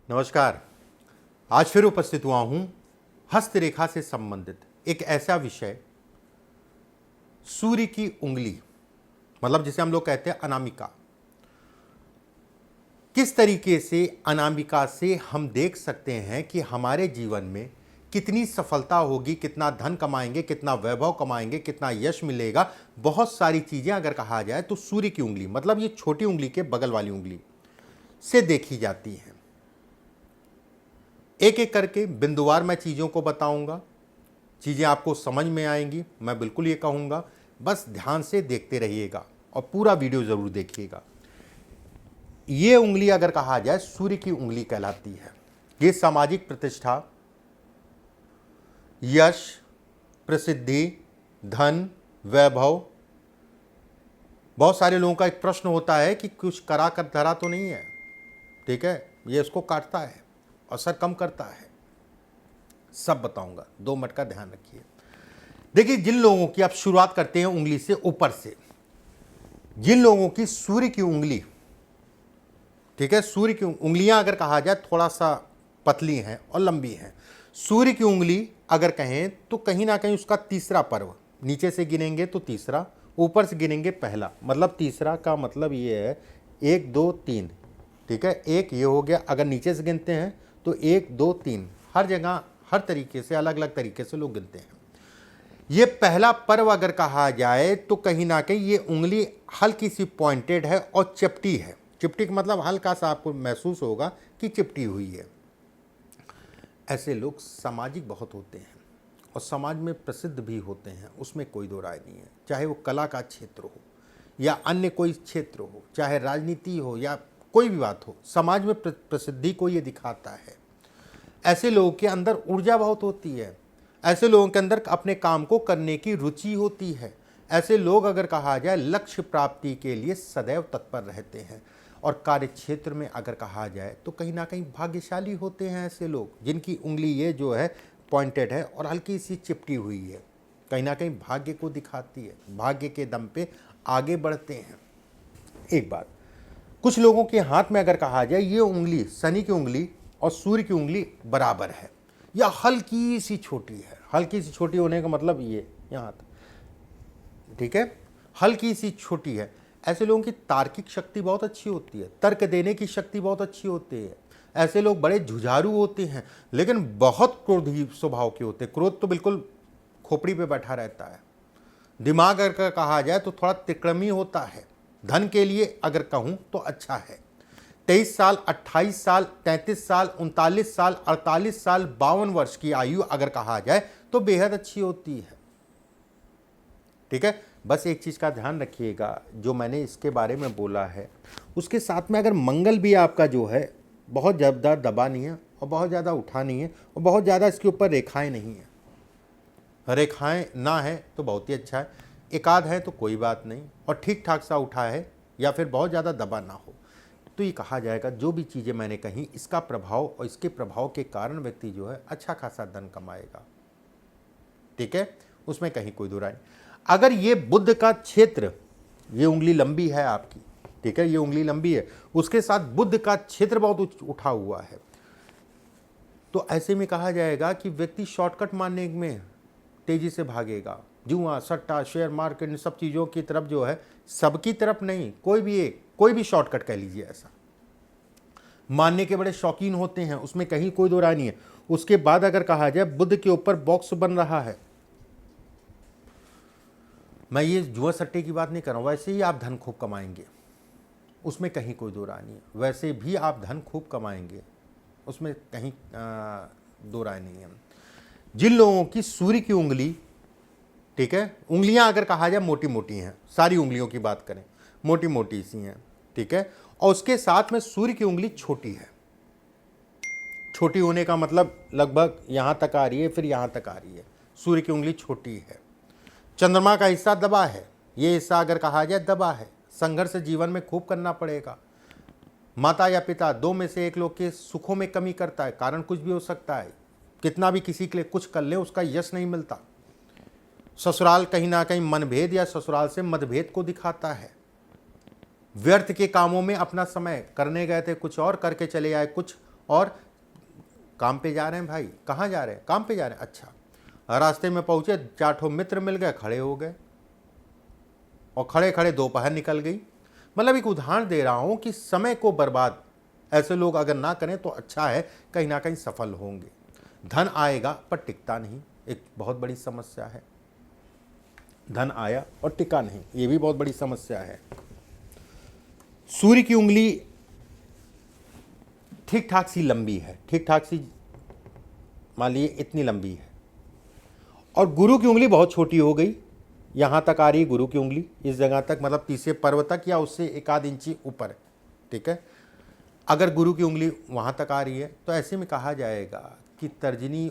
नमस्कार। आज फिर उपस्थित हुआ हूं हस्तरेखा से संबंधित एक ऐसा विषय, सूर्य की उंगली, मतलब जिसे हम लोग कहते हैं अनामिका। किस तरीके से अनामिका से हम देख सकते हैं कि हमारे जीवन में कितनी सफलता होगी, कितना धन कमाएंगे, कितना वैभव कमाएंगे, कितना यश मिलेगा। बहुत सारी चीजें अगर कहा जाए तो सूर्य की उंगली, मतलब ये छोटी उंगली के बगल वाली उंगली से देखी जाती है। एक एक करके बिंदुवार मैं चीज़ों को बताऊंगा, चीज़ें आपको समझ में आएंगी। मैं बिल्कुल ये कहूँगा, बस ध्यान से देखते रहिएगा और पूरा वीडियो ज़रूर देखिएगा। ये उंगली अगर कहा जाए सूर्य की उंगली कहलाती है। ये सामाजिक प्रतिष्ठा, यश, प्रसिद्धि, धन, वैभव। बहुत सारे लोगों का एक प्रश्न होता है कि कुछ करा कर धरा तो नहीं है, ठीक है, ये इसको काटता है, असर कम करता है, सब बताऊंगा। 2 मिनट का ध्यान रखिए। देखिए, जिन लोगों की आप शुरुआत करते हैं उंगली से ऊपर से, जिन लोगों की सूर्य की उंगली, ठीक है, सूर्य की उंगलियां अगर कहा जाए थोड़ा सा पतली हैं और लंबी हैं। सूर्य की उंगली अगर कहें तो कहीं ना कहीं उसका तीसरा पर्व, नीचे से गिनेंगे तो तीसरा, ऊपर से गिनेंगे पहला, मतलब तीसरा का मतलब ये है 1 2 3, ठीक है। एक ये हो गया, अगर नीचे से गिनते हैं तो 1 2 3, हर जगह हर तरीके से अलग अलग तरीके से लोग गिनते हैं। ये पहला पर्व अगर कहा जाए तो कहीं ना कहीं ये उंगली हल्की सी पॉइंटेड है और चिपटी है। चिपटी का मतलब हल्का सा आपको महसूस होगा कि चिपटी हुई है। ऐसे लोग सामाजिक बहुत होते हैं और समाज में प्रसिद्ध भी होते हैं, उसमें कोई दो राय नहीं है। चाहे वो कला का क्षेत्र हो या अन्य कोई क्षेत्र हो, चाहे राजनीति हो या कोई भी बात हो, समाज में प्रसिद्धि को ये दिखाता है। ऐसे लोगों के अंदर ऊर्जा बहुत होती है। ऐसे लोगों के अंदर अपने काम को करने की रुचि होती है। ऐसे लोग अगर कहा जाए लक्ष्य प्राप्ति के लिए सदैव तत्पर रहते हैं। और कार्य क्षेत्र में अगर कहा जाए तो कहीं ना कहीं भाग्यशाली होते हैं ऐसे लोग जिनकी उंगली ये जो है पॉइंटेड है और हल्की सी चिपटी हुई है। कहीं ना कहीं भाग्य को दिखाती है, भाग्य के दम पे आगे बढ़ते हैं। एक बात, कुछ लोगों के हाथ में अगर कहा जाए ये उंगली, शनि की उंगली और सूर्य की उंगली बराबर है या हल्की सी छोटी है। हल्की सी छोटी होने का मतलब ये यहाँ तक, ठीक है, हल्की सी छोटी है। ऐसे लोगों की तार्किक शक्ति बहुत अच्छी होती है, तर्क देने की शक्ति बहुत अच्छी होती है। ऐसे लोग बड़े जुझारू होते हैं लेकिन बहुत क्रोधी स्वभाव के होते हैं। क्रोध तो बिल्कुल खोपड़ी पे बैठा रहता है। दिमाग अगर कहा जाए तो थोड़ा तिकड़मी होता है। धन के लिए अगर कहूँ तो अच्छा है। 23 साल, 28 साल, 33 साल, 39 साल, 48 साल, 52 वर्ष की आयु अगर कहा जाए तो बेहद अच्छी होती है, ठीक है। बस एक चीज़ का ध्यान रखिएगा, जो मैंने इसके बारे में बोला है उसके साथ में अगर मंगल भी आपका जो है बहुत ज़्यादा दबा नहीं है और बहुत ज़्यादा उठा नहीं है और बहुत ज़्यादा इसके ऊपर रेखाएं नहीं है, रेखाएं ना है तो बहुत ही अच्छा है, एकाध है तो कोई बात नहीं, और ठीक ठाक सा उठा है या फिर बहुत ज़्यादा दबा ना हो तो ये कहा जाएगा जो भी चीज़ें मैंने कही इसका प्रभाव और इसके प्रभाव के कारण व्यक्ति जो है अच्छा खासा धन कमाएगा, ठीक है, उसमें कहीं कोई दो राय नहीं। अगर ये बुध का क्षेत्र, ये उंगली लंबी है आपकी, ठीक है, ये उंगली लंबी है, उसके साथ बुध का क्षेत्र बहुत उठा हुआ है, तो ऐसे में कहा जाएगा कि व्यक्ति शॉर्टकट मारने में तेजी से भागेगा। जुआ, सट्टा, शेयर मार्केट, इन सब चीज़ों की तरफ जो है, सबकी तरफ नहीं, कोई भी शॉर्टकट कह लीजिए, ऐसा मानने के बड़े शौकीन होते हैं, उसमें कहीं कोई दो राय नहीं है। उसके बाद अगर कहा जाए बुध के ऊपर बॉक्स बन रहा है, मैं ये जुआ सट्टे की बात नहीं कर रहा हूँ, वैसे ही आप धन खूब कमाएंगे, उसमें कहीं कोई दो राय नहीं है। वैसे भी आप धन खूब कमाएंगे, उसमें कहीं दो राय नहीं है। जिन लोगों की सूर्य की उंगली, ठीक है, उंगलियां अगर कहा जाए मोटी मोटी हैं, सारी उंगलियों की बात करें मोटी मोटी सी हैं, ठीक है, और उसके साथ में सूर्य की उंगली छोटी है। छोटी होने का मतलब लगभग यहां तक आ रही है, फिर यहां तक आ रही है, सूर्य की उंगली छोटी है। चंद्रमा का हिस्सा दबा है, ये हिस्सा अगर कहा जाए दबा है, संघर्ष जीवन में खूब करना पड़ेगा। माता या पिता, दो में से एक लोग के सुखों में कमी करता है, कारण कुछ भी हो सकता है, कितना भी किसी के लिए कुछ कर ले उसका यश नहीं मिलता। ससुराल कहीं ना कहीं मनभेद या ससुराल से मतभेद को दिखाता है। व्यर्थ के कामों में अपना समय, करने गए थे कुछ और, करके चले आए कुछ और काम पे जा रहे हैं भाई, कहाँ जा रहे हैं, काम पे जा रहे हैं, अच्छा रास्ते में पहुंचे, 4 ठो मित्र मिल गए, खड़े हो गए और खड़े खड़े दोपहर निकल गई। मतलब एक उदाहरण दे रहा हूं कि समय को बर्बाद ऐसे लोग अगर ना करें तो अच्छा है, कहीं ना कहीं सफल होंगे। धन आएगा पर टिकता नहीं, एक बहुत बड़ी समस्या है। धन आया और टिका नहीं, ये भी बहुत बड़ी समस्या है। सूर्य की उंगली ठीक ठाक सी लंबी है, ठीक ठाक सी, मान लीजिए इतनी लंबी है, और गुरु की उंगली बहुत छोटी हो गई, यहां तक आ रही है गुरु की उंगली, इस जगह तक, मतलब तीसरे पर्व तक या उससे 1 इंची ऊपर, ठीक है। अगर गुरु की उंगली वहां तक आ रही है तो ऐसे में कहा जाएगा कि तर्जनी,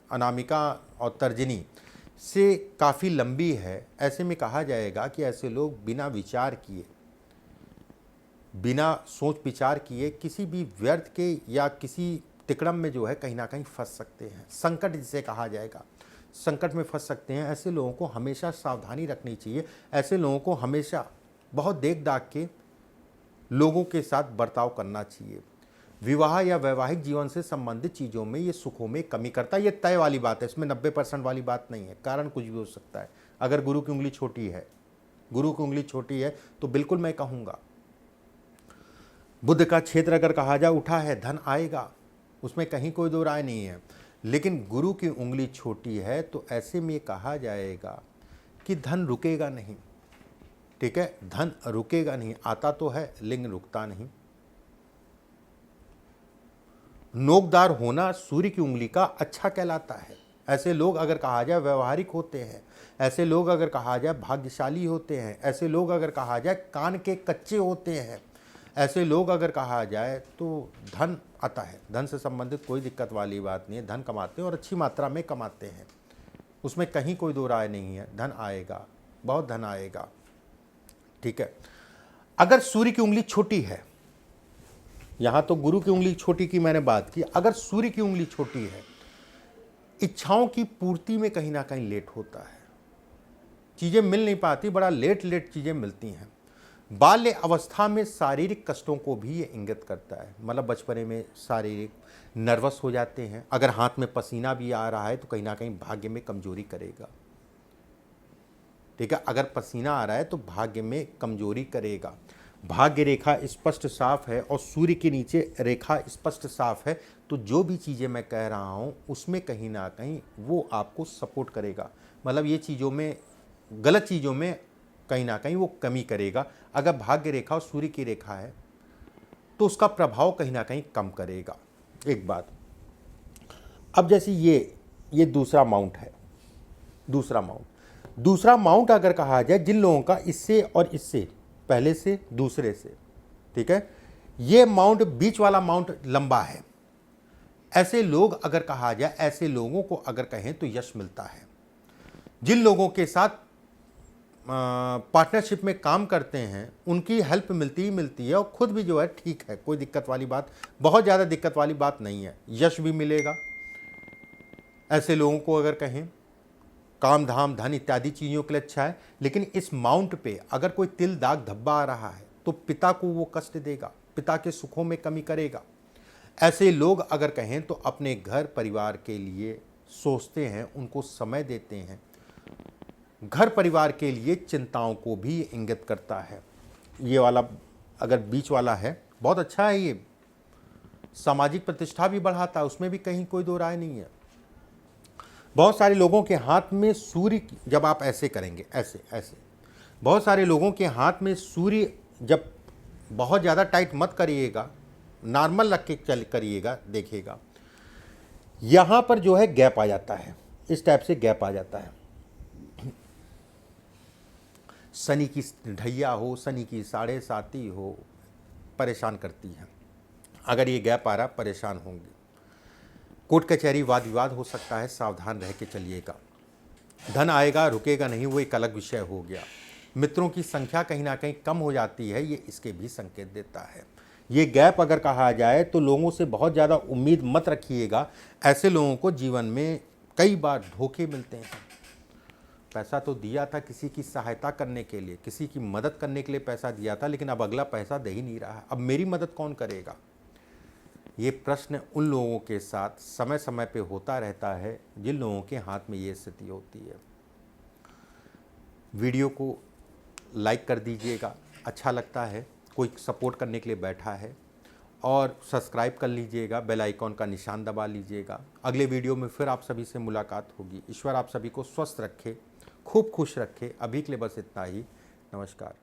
अनामिका और तर्जनी से काफ़ी लंबी है। ऐसे में कहा जाएगा कि ऐसे लोग बिना विचार किए, बिना सोच विचार किए किसी भी व्यर्थ के या किसी तिकड़म में जो है कहीं ना कहीं फंस सकते हैं। संकट जिसे कहा जाएगा, संकट में फंस सकते हैं। ऐसे लोगों को हमेशा सावधानी रखनी चाहिए। ऐसे लोगों को हमेशा बहुत देख दाख के लोगों के साथ बर्ताव करना चाहिए। विवाह या वैवाहिक जीवन से संबंधित चीज़ों में ये सुखों में कमी करता है, ये तय वाली बात है, इसमें 90% वाली बात नहीं है। कारण कुछ भी हो सकता है। अगर गुरु की उंगली छोटी है, गुरु की उंगली छोटी है तो बिल्कुल मैं कहूँगा, बुध का क्षेत्र अगर कहा जाए उठा है, धन आएगा, उसमें कहीं कोई दो राय नहीं है। लेकिन गुरु की उंगली छोटी है तो ऐसे में कहा जाएगा कि धन रुकेगा नहीं, ठीक है, धन रुकेगा नहीं, आता तो है लेकिन रुकता नहीं। नोकदार होना सूर्य की उंगली का अच्छा कहलाता है। ऐसे लोग अगर कहा जाए व्यवहारिक होते हैं, ऐसे लोग अगर कहा जाए भाग्यशाली होते हैं, ऐसे लोग अगर कहा जाए कान के कच्चे होते हैं, ऐसे लोग अगर कहा जाए तो धन आता है। धन से संबंधित कोई दिक्कत वाली बात नहीं है, धन कमाते हैं और अच्छी मात्रा में कमाते हैं, उसमें कहीं कोई दो राय नहीं है। धन आएगा, बहुत धन आएगा, ठीक है। अगर सूर्य की उंगली छोटी है, यहां तो गुरु की उंगली छोटी की मैंने बात की, अगर सूर्य की उंगली छोटी है, इच्छाओं की पूर्ति में कहीं ना कहीं लेट होता है, चीजें मिल नहीं पाती, बड़ा लेट लेट चीजें मिलती हैं। बाल्य अवस्था में शारीरिक कष्टों को भी ये इंगित करता है, मतलब बचपने में शारीरिक नर्वस हो जाते हैं। अगर हाथ में पसीना भी आ रहा है तो कहीं ना कहीं भाग्य में कमजोरी करेगा, ठीक है। अगर पसीना आ रहा है तो भाग्य में कमजोरी करेगा। भाग्य रेखा स्पष्ट साफ है और सूर्य के नीचे रेखा स्पष्ट साफ है, तो जो भी चीज़ें मैं कह रहा हूँ उसमें कहीं ना कहीं वो आपको सपोर्ट करेगा, मतलब ये चीज़ों में, गलत चीज़ों में कहीं ना कहीं वो कमी करेगा। अगर भाग्य रेखा और सूर्य की रेखा है तो उसका प्रभाव कहीं ना कहीं कम करेगा। एक बात, अब जैसे ये दूसरा माउंट है, दूसरा माउंट अगर कहा जाए जिन लोगों का इससे और इससे, पहले से दूसरे से, ठीक है, ये माउंट, बीच वाला माउंट लंबा है, ऐसे लोग अगर कहा जाए, ऐसे लोगों को अगर कहें तो यश मिलता है। जिन लोगों के साथ पार्टनरशिप में काम करते हैं उनकी हेल्प मिलती ही मिलती है, और खुद भी जो है ठीक है, कोई दिक्कत वाली बात, बहुत ज़्यादा दिक्कत वाली बात नहीं है, यश भी मिलेगा। ऐसे लोगों को अगर कहें काम धाम धन इत्यादि चीज़ों के लिए अच्छा है। लेकिन इस माउंट पे अगर कोई तिल दाग धब्बा आ रहा है तो पिता को वो कष्ट देगा, पिता के सुखों में कमी करेगा। ऐसे लोग अगर कहें तो अपने घर परिवार के लिए सोचते हैं, उनको समय देते हैं, घर परिवार के लिए चिंताओं को भी इंगित करता है। ये वाला अगर बीच वाला है बहुत अच्छा है, ये सामाजिक प्रतिष्ठा भी बढ़ाता है, उसमें भी कहीं कोई दो राय नहीं है। बहुत सारे लोगों के हाथ में सूर्य, जब आप ऐसे करेंगे, ऐसे ऐसे, बहुत सारे लोगों के हाथ में सूर्य, जब बहुत ज़्यादा टाइट मत करिएगा, नॉर्मल रख के चल करिएगा, देखिएगा यहाँ पर जो है गैप आ जाता है, इस टाइप से गैप आ जाता है। शनि की ढैया हो, शनि की 7.5 हो, परेशान करती है। अगर ये गैप आ रहा, परेशान होंगे। कोर्ट कचहरी वाद विवाद हो सकता है, सावधान रह के चलिएगा। धन आएगा, रुकेगा नहीं, वो एक अलग विषय हो गया। मित्रों की संख्या कहीं ना कहीं कम हो जाती है, ये इसके भी संकेत देता है। ये गैप अगर कहा जाए तो लोगों से बहुत ज़्यादा उम्मीद मत रखिएगा। ऐसे लोगों को जीवन में कई बार धोखे मिलते हैं। पैसा तो दिया था किसी की सहायता करने के लिए, किसी की मदद करने के लिए पैसा दिया था, लेकिन अब अगला पैसा दे ही नहीं रहा है, अब मेरी मदद कौन करेगा। ये प्रश्न उन लोगों के साथ समय समय पे होता रहता है जिन लोगों के हाथ में ये स्थिति होती है। वीडियो को लाइक कर दीजिएगा, अच्छा लगता है, कोई सपोर्ट करने के लिए बैठा है, और सब्सक्राइब कर लीजिएगा, बेल आइकॉन का निशान दबा लीजिएगा। अगले वीडियो में फिर आप सभी से मुलाकात होगी। ईश्वर आप सभी को स्वस्थ रखे, खूब खुश रखे। अभी के लिए बस इतना ही। नमस्कार।